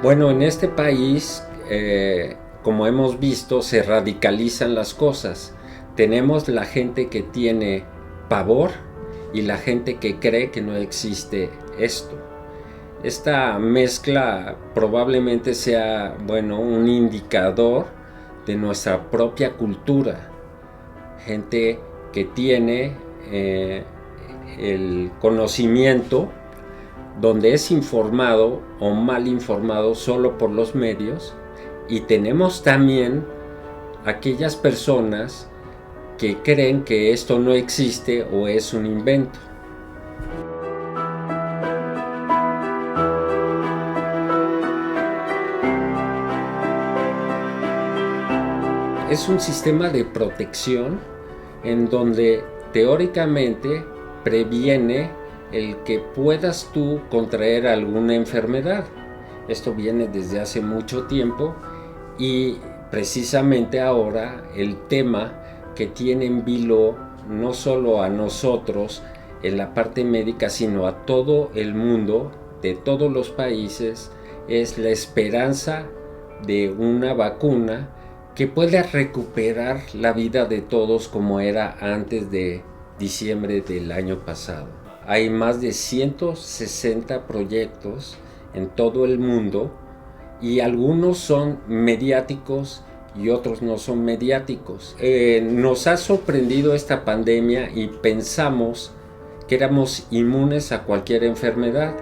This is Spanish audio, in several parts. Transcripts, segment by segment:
Bueno, en este país, como hemos visto, se radicalizan las cosas. Tenemos la gente que tiene pavor y la gente que cree que no existe esto. Esta mezcla probablemente sea, bueno, un indicador de nuestra propia cultura. Gente que tiene el conocimiento, donde es informado o mal informado solo por los medios, y tenemos también aquellas personas que creen que esto no existe o es un invento. Es un sistema de protección en donde teóricamente previene el que puedas tú contraer alguna enfermedad. Esto viene desde hace mucho tiempo y precisamente ahora el tema que tiene en vilo no solo a nosotros en la parte médica, sino a todo el mundo, de todos los países, es la esperanza de una vacuna que pueda recuperar la vida de todos como era antes de diciembre del año pasado. Hay más de 160 proyectos en todo el mundo y algunos son mediáticos y otros no son mediáticos. Nos ha sorprendido esta pandemia y pensamos que éramos inmunes a cualquier enfermedad.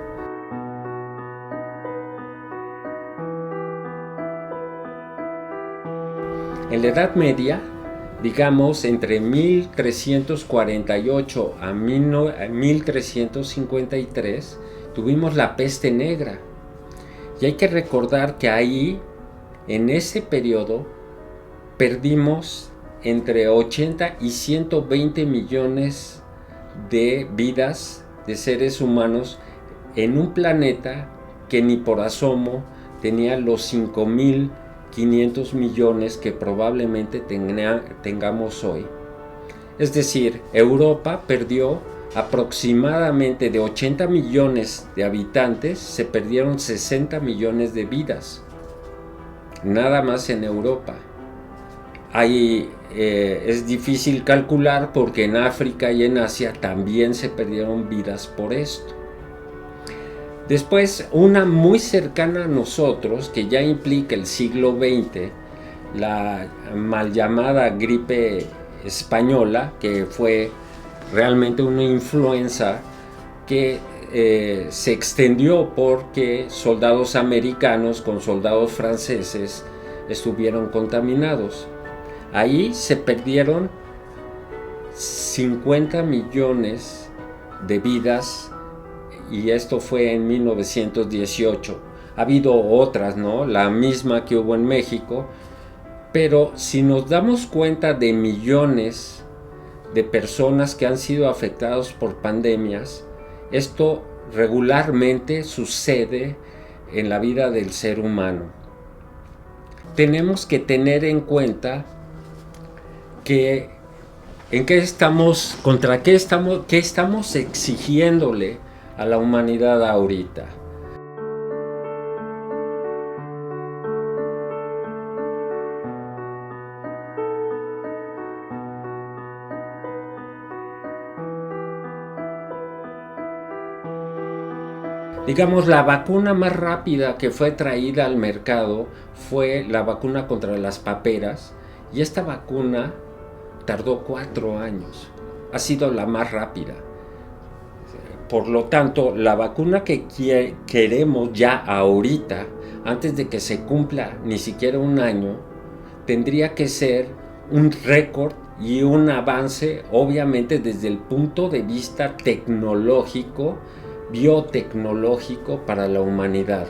En la Edad Media, digamos entre 1348 a 1353, tuvimos la peste negra. Y hay que recordar que ahí, en ese periodo, perdimos entre 80 y 120 millones de vidas de seres humanos en un planeta que ni por asomo tenía los 5.500 millones que probablemente tengamos hoy. Es decir, Europa perdió aproximadamente de 80 millones de habitantes, se perdieron 60 millones de vidas, nada más en Europa. Es difícil calcular porque en África y en Asia también se perdieron vidas por esto. Después, una muy cercana a nosotros, que ya implica el siglo XX, la mal llamada gripe española, que fue realmente una influenza que se extendió porque soldados americanos con soldados franceses estuvieron contaminados. Ahí se perdieron 50 millones de vidas y esto fue en 1918. Ha habido otras, ¿no? La misma que hubo en México, pero si nos damos cuenta de millones de personas que han sido afectados por pandemias, esto regularmente sucede en la vida del ser humano. Tenemos que tener en cuenta que qué estamos exigiéndole a la humanidad ahorita. Digamos, la vacuna más rápida que fue traída al mercado fue la vacuna contra las paperas, y esta vacuna tardó 4 años. Ha sido la más rápida. Por lo tanto, la vacuna que queremos ya ahorita, antes de que se cumpla ni siquiera un año, tendría que ser un récord y un avance, obviamente desde el punto de vista tecnológico, biotecnológico para la humanidad.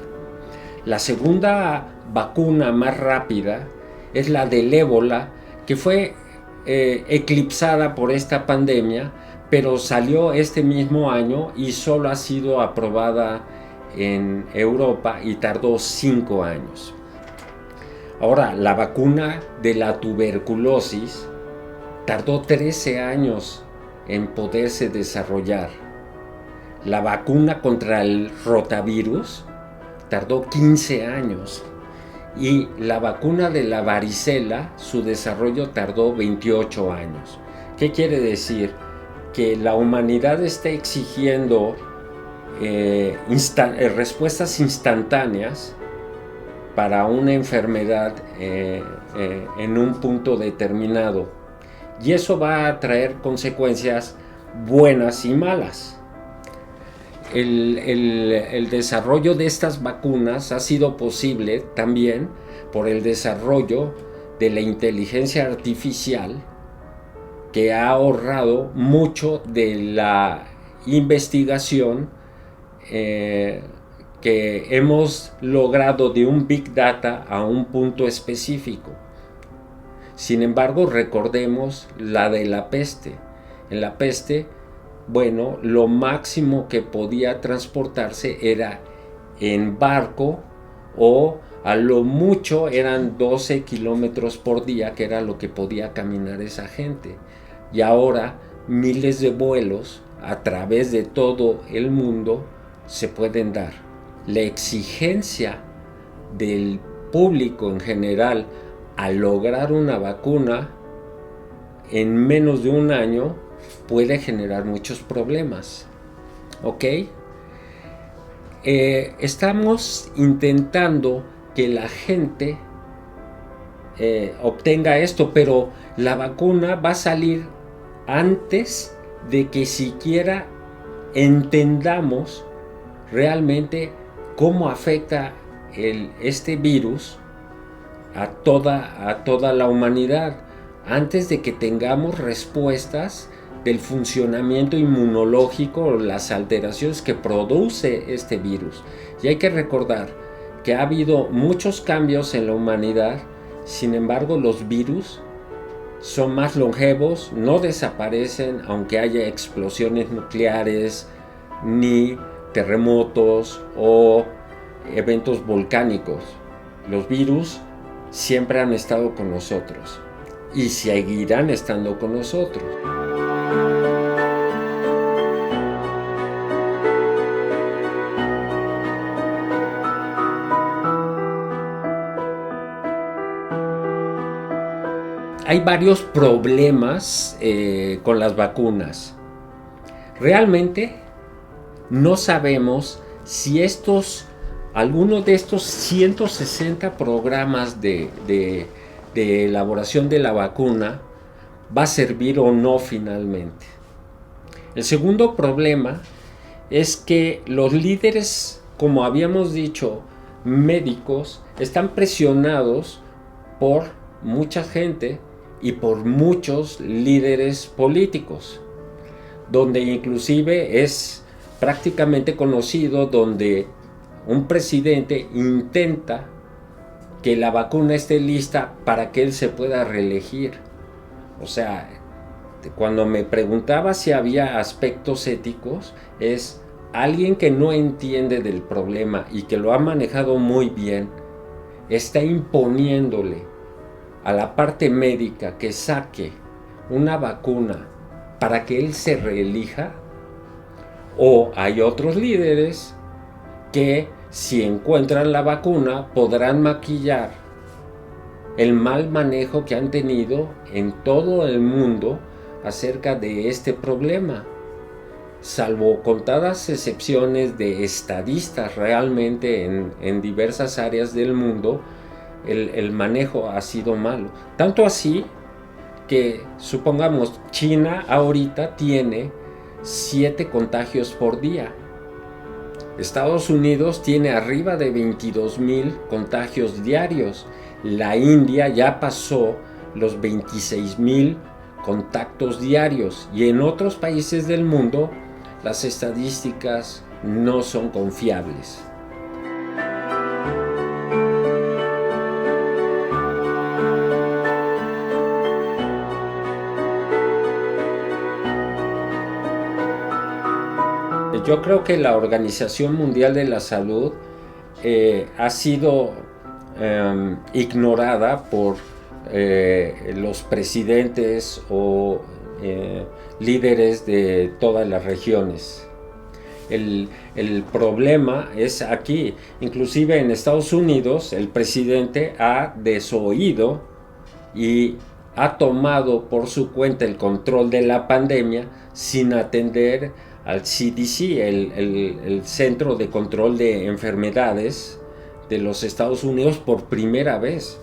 La segunda vacuna más rápida es la del ébola, que fue eclipsada por esta pandemia, pero salió este mismo año y solo ha sido aprobada en Europa y tardó 5 años. Ahora, la vacuna de la tuberculosis tardó 13 años en poderse desarrollar. La vacuna contra el rotavirus tardó 15 años. Y la vacuna de la varicela, su desarrollo tardó 28 años. ¿Qué quiere decir? Que la humanidad está exigiendo respuestas instantáneas para una enfermedad en un punto determinado. Y eso va a traer consecuencias buenas y malas. El desarrollo de estas vacunas ha sido posible también por el desarrollo de la inteligencia artificial, que ha ahorrado mucho de la investigación que hemos logrado de un Big Data a un punto específico. Sin embargo, recordemos la de la peste. En la peste, bueno, lo máximo que podía transportarse era en barco, o a lo mucho eran 12 kilómetros por día, que era lo que podía caminar esa gente. Y ahora miles de vuelos a través de todo el mundo se pueden dar. La exigencia del público en general a lograr una vacuna en menos de un año puede generar muchos problemas. ¿Ok? Estamos intentando que la gente obtenga esto, pero la vacuna va a salir antes de que siquiera entendamos realmente cómo afecta este virus a toda la humanidad, antes de que tengamos respuestas del funcionamiento inmunológico o las alteraciones que produce este virus. Y hay que recordar que ha habido muchos cambios en la humanidad. Sin embargo, los virus son más longevos, no desaparecen aunque haya explosiones nucleares, ni terremotos o eventos volcánicos. Los virus siempre han estado con nosotros y seguirán estando con nosotros. Hay varios problemas con las vacunas. Realmente no sabemos si algunos de estos 160 programas de elaboración de la vacuna va a servir o no finalmente. El segundo problema es que los líderes, como habíamos dicho, médicos, están presionados por mucha gente y por muchos líderes políticos, donde inclusive es prácticamente conocido donde un presidente intenta que la vacuna esté lista para que él se pueda reelegir. O sea, cuando me preguntaba si había aspectos éticos, es alguien que no entiende del problema y que lo ha manejado muy bien, está imponiéndole a la parte médica que saque una vacuna para que él se reelija. O hay otros líderes que, si encuentran la vacuna, podrán maquillar el mal manejo que han tenido en todo el mundo acerca de este problema. Salvo contadas excepciones de estadistas realmente en diversas áreas del mundo, el manejo ha sido malo. Tanto así que, supongamos, China ahorita tiene 7 contagios por día. Estados Unidos tiene arriba de 22,000 contagios diarios. La India ya pasó los 26,000 contactos diarios. Y en otros países del mundo las estadísticas no son confiables. Yo creo que la Organización Mundial de la Salud ha sido ignorada por los presidentes o líderes de todas las regiones. El problema es aquí. Inclusive en Estados Unidos el presidente ha desoído y ha tomado por su cuenta el control de la pandemia sin atender al CDC, el Centro de Control de Enfermedades de los Estados Unidos, por primera vez.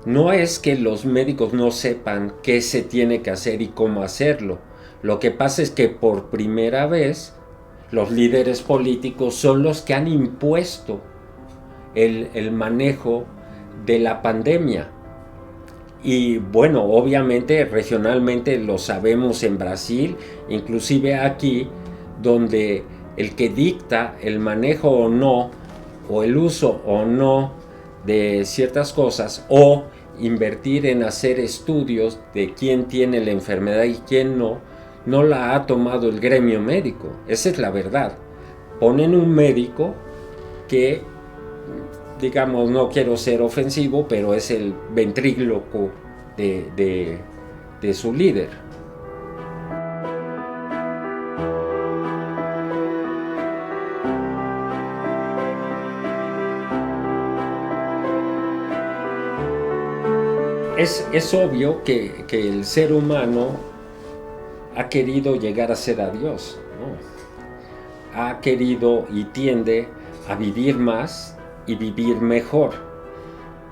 No es que los médicos no sepan qué se tiene que hacer y cómo hacerlo. Lo que pasa es que por primera vez los líderes políticos son los que han impuesto el manejo de la pandemia. Y bueno, obviamente regionalmente lo sabemos en Brasil, inclusive aquí, donde el que dicta el manejo o no, o el uso o no de ciertas cosas, o invertir en hacer estudios de quién tiene la enfermedad y quién no, no la ha tomado el gremio médico. Esa es la verdad. Ponen un médico que, digamos, no quiero ser ofensivo, pero es el ventríloco de su líder. Es obvio que el ser humano ha querido llegar a ser a Dios, ¿no? Ha querido y tiende a vivir más y vivir mejor,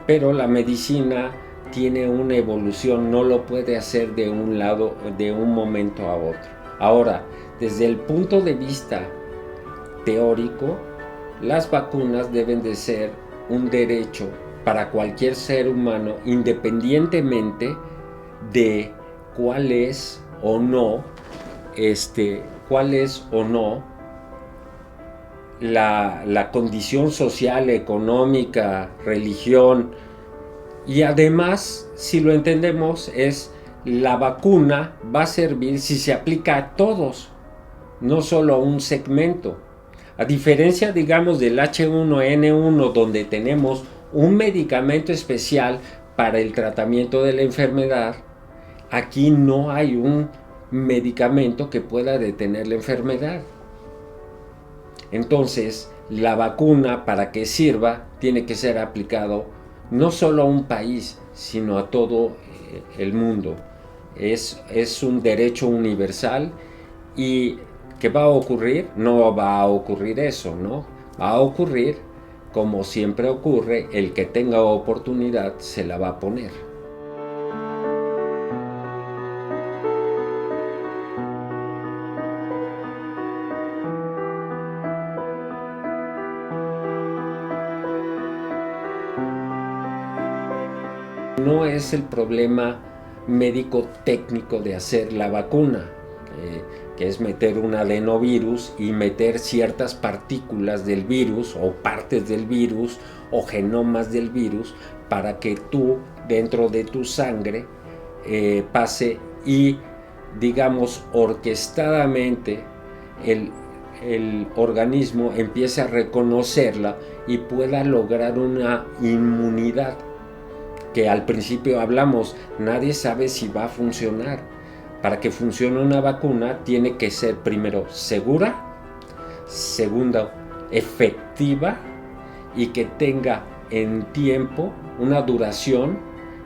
pero la medicina tiene una evolución, no lo puede hacer de un lado, de un momento a otro. Ahora, desde el punto de vista teórico, las vacunas deben de ser un derecho para cualquier ser humano, independientemente de cuál es o no la condición social, económica, religión. Y además, si lo entendemos, la vacuna va a servir si se aplica a todos, no solo a un segmento. A diferencia, digamos, del H1N1, donde tenemos un medicamento especial para el tratamiento de la enfermedad, aquí no hay un medicamento que pueda detener la enfermedad. Entonces, la vacuna, para que sirva, tiene que ser aplicado no solo a un país, sino a todo el mundo. Es un derecho universal. ¿Y qué va a ocurrir? No va a ocurrir eso, ¿no? Va a ocurrir, como siempre ocurre, el que tenga oportunidad se la va a poner. No es el problema médico técnico de hacer la vacuna, que es meter un adenovirus y meter ciertas partículas del virus o partes del virus o genomas del virus para que tú, dentro de tu sangre, pase y, digamos, orquestadamente el organismo empiece a reconocerla y pueda lograr una inmunidad. Que al principio hablamos, nadie sabe si va a funcionar. Para que funcione una vacuna tiene que ser, primero, segura, segundo, efectiva y que tenga en tiempo una duración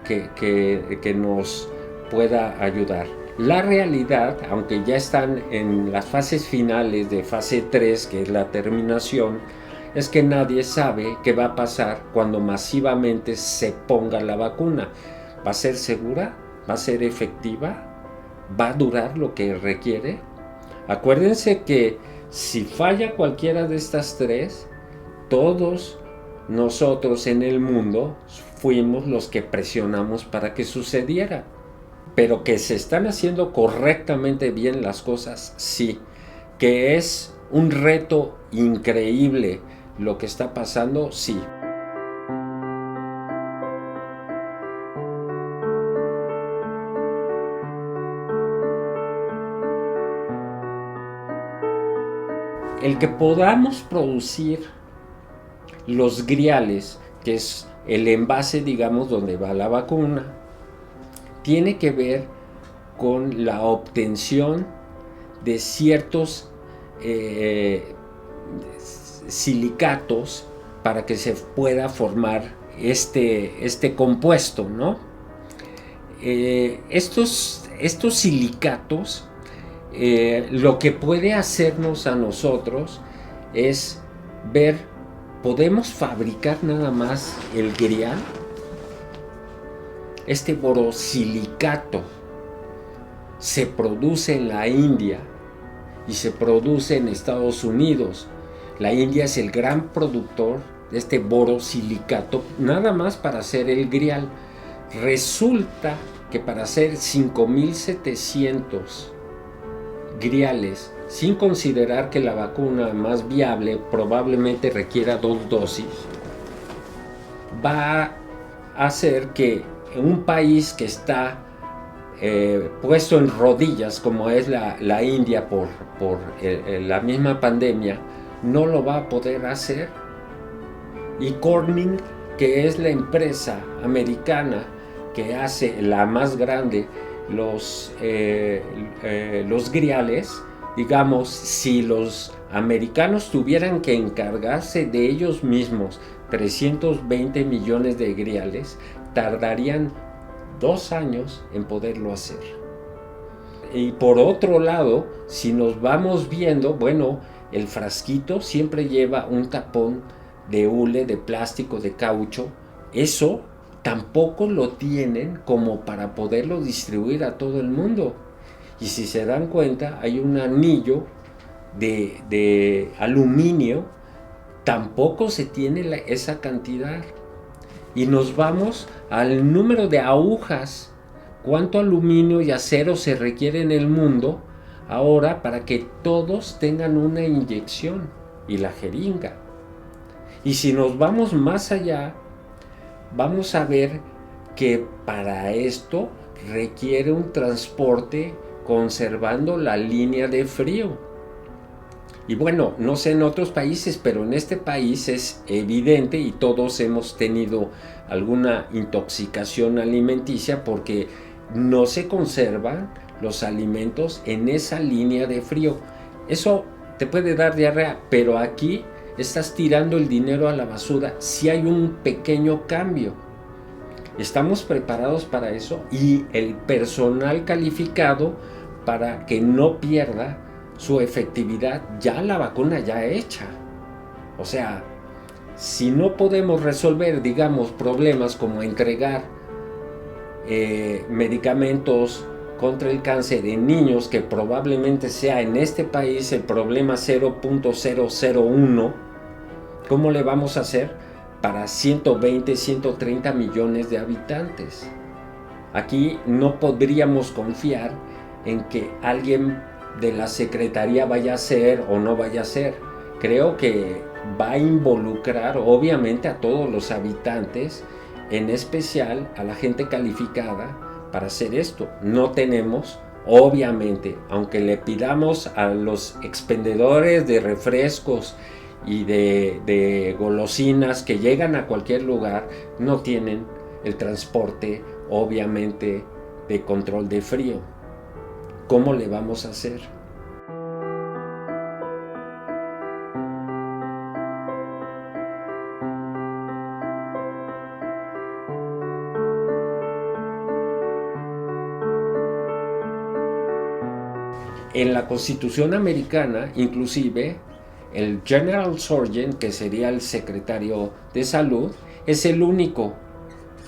que nos pueda ayudar. La realidad, aunque ya están en las fases finales de fase 3, que es la terminación, es que nadie sabe qué va a pasar cuando masivamente se ponga la vacuna. ¿Va a ser segura? ¿Va a ser efectiva? ¿Va a durar lo que requiere? Acuérdense que si falla cualquiera de estas tres, todos nosotros en el mundo fuimos los que presionamos para que sucediera. Pero que se están haciendo correctamente bien las cosas, sí. Que es un reto increíble lo que está pasando, sí. El que podamos producir los griales, que es el envase, digamos, donde va la vacuna, tiene que ver con la obtención de ciertos silicatos para que se pueda formar este compuesto, ¿no? Estos silicatos, lo que puede hacernos a nosotros es ver, ¿podemos fabricar nada más el grial? Este borosilicato se produce en la India y se produce en Estados Unidos. La India es el gran productor de este borosilicato, nada más para hacer el grial. Resulta que para hacer 5,700 griales, sin considerar que la vacuna más viable probablemente requiera 2 dosis, va a hacer que un país que está puesto en rodillas, como es la India por la misma pandemia, no lo va a poder hacer. Y Corning, que es la empresa americana que hace la más grande los griales, digamos, si los americanos tuvieran que encargarse de ellos mismos 320 millones de griales, tardarían 2 años en poderlo hacer. Y por otro lado, si nos vamos viendo, bueno, el frasquito siempre lleva un tapón de hule, de plástico, de caucho. Eso tampoco lo tienen como para poderlo distribuir a todo el mundo. Y si se dan cuenta, hay un anillo de aluminio, tampoco se tiene esa cantidad. Y nos vamos al número de agujas, cuánto aluminio y acero se requiere en el mundo ahora para que todos tengan una inyección y la jeringa. Y si nos vamos más allá, vamos a ver que para esto requiere un transporte conservando la línea de frío. Y bueno, no sé en otros países, pero en este país es evidente y todos hemos tenido alguna intoxicación alimenticia porque no se conservan los alimentos en esa línea de frío. Eso te puede dar diarrea, pero aquí estás tirando el dinero a la basura si hay un pequeño cambio. Estamos preparados para eso y el personal calificado para que no pierda su efectividad, ya la vacuna ya hecha. O sea, si no podemos resolver, digamos, problemas como entregar medicamentos contra el cáncer en niños, que probablemente sea en este país el problema 0.001, ¿cómo le vamos a hacer para 120, 130 millones de habitantes? Aquí no podríamos confiar en que alguien de la Secretaría vaya a hacer o no vaya a hacer. Creo que va a involucrar obviamente a todos los habitantes, en especial a la gente calificada para hacer esto. No tenemos, obviamente, aunque le pidamos a los expendedores de refrescos y de golosinas que llegan a cualquier lugar, no tienen el transporte, obviamente, de control de frío. ¿Cómo le vamos a hacer? En la Constitución americana, inclusive, el General Surgeon, que sería el secretario de Salud, es el único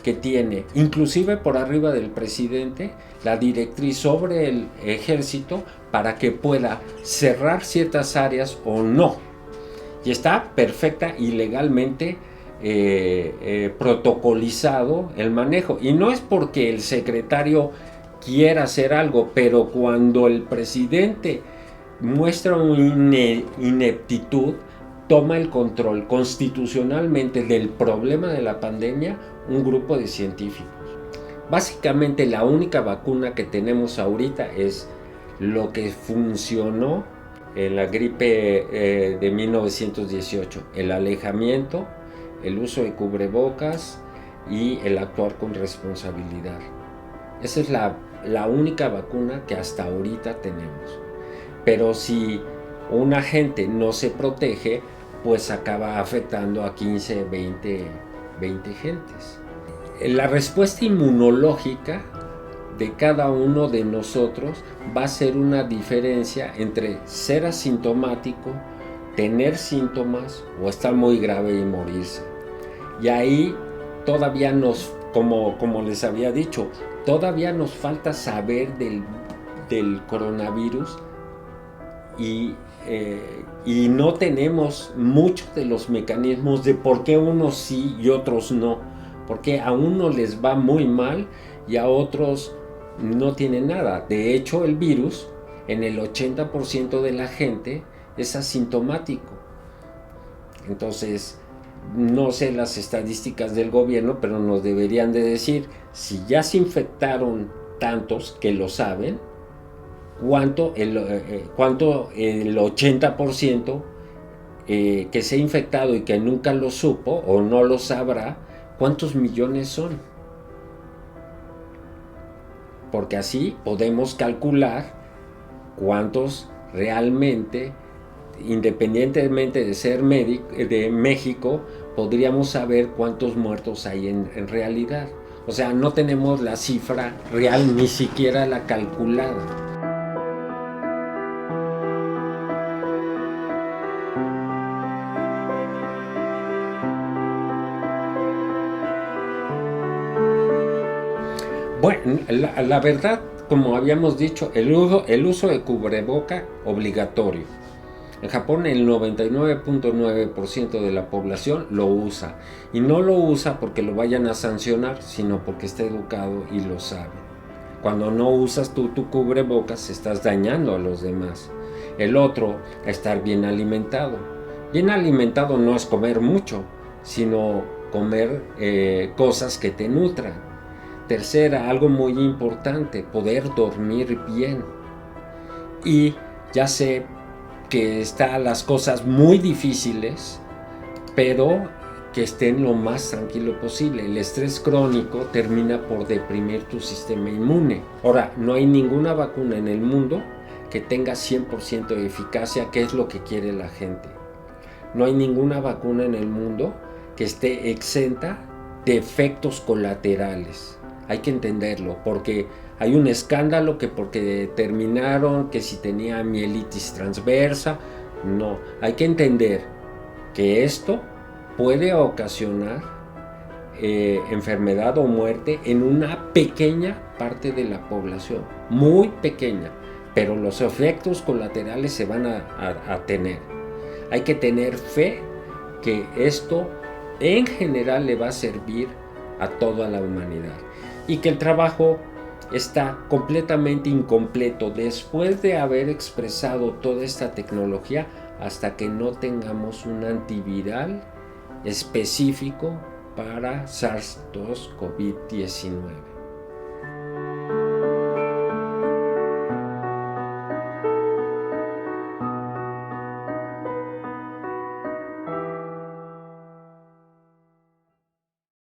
que tiene, inclusive por arriba del presidente, la directriz sobre el ejército para que pueda cerrar ciertas áreas o no. Y está perfecta y legalmente protocolizado el manejo. Y no es porque el secretario quiera hacer algo, pero cuando el presidente muestra una ineptitud, toma el control constitucionalmente del problema de la pandemia un grupo de científicos. Básicamente la única vacuna que tenemos ahorita es lo que funcionó en la gripe de 1918, el alejamiento, el uso de cubrebocas y el actuar con responsabilidad. Esa es la única vacuna que hasta ahorita tenemos. Pero si una gente no se protege, pues acaba afectando a 15, 20 gentes. La respuesta inmunológica de cada uno de nosotros va a ser una diferencia entre ser asintomático, tener síntomas o estar muy grave y morirse. Y ahí todavía como les había dicho, todavía nos falta saber del coronavirus y no tenemos muchos de los mecanismos de por qué unos sí y otros no. Porque a unos les va muy mal y a otros no tienen nada. De hecho, el virus en el 80% de la gente es asintomático. Entonces, no sé las estadísticas del gobierno, pero nos deberían de decir si ya se infectaron tantos que lo saben, cuánto el 80% que se ha infectado y que nunca lo supo o no lo sabrá, cuántos millones son. Porque así podemos calcular cuántos realmente, independientemente de ser de México, podríamos saber cuántos muertos hay en realidad. O sea, no tenemos la cifra real, ni siquiera la calculada. Bueno, la verdad, como habíamos dicho, el uso de cubreboca obligatorio. En Japón el 99.9% de la población lo usa. Y no lo usa porque lo vayan a sancionar, sino porque está educado y lo sabe. Cuando no usas tú tu cubrebocas, estás dañando a los demás. El otro, estar bien alimentado. Bien alimentado no es comer mucho, sino comer cosas que te nutran. Tercera, algo muy importante, poder dormir bien. Y ya sé que están las cosas muy difíciles, pero que estén lo más tranquilo posible. El estrés crónico termina por deprimir tu sistema inmune. Ahora, no hay ninguna vacuna en el mundo que tenga 100% de eficacia, que es lo que quiere la gente. No hay ninguna vacuna en el mundo que esté exenta de efectos colaterales. Hay que entenderlo, porque hay un escándalo que porque determinaron que si tenía mielitis transversa. No, hay que entender que esto puede ocasionar enfermedad o muerte en una pequeña parte de la población, muy pequeña, pero los efectos colaterales se van a tener. Hay que tener fe que esto en general le va a servir a toda la humanidad y que el trabajo está completamente incompleto después de haber expresado toda esta tecnología hasta que no tengamos un antiviral específico para SARS-CoV-19.